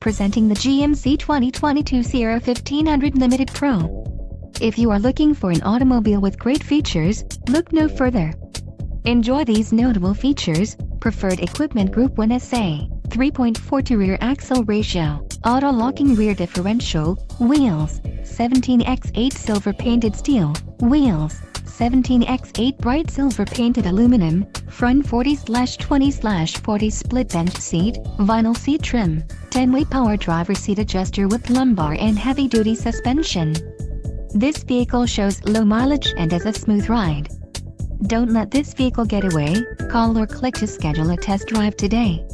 Presenting the GMC 2022 Sierra 1500 Limited Pro. If you are looking for an automobile with great features, look no further. Enjoy these notable features: preferred equipment group 1SA, 3.42 rear axle ratio, auto-locking rear differential, wheels, 17x8 silver painted steel, wheels, 17x8 bright silver painted aluminum, front 40/20/40 split bench seat, vinyl seat trim, 10-way power driver seat adjuster with lumbar and heavy-duty suspension. This vehicle shows low mileage and is a smooth ride. Don't let this vehicle get away. Call or click to schedule a test drive today.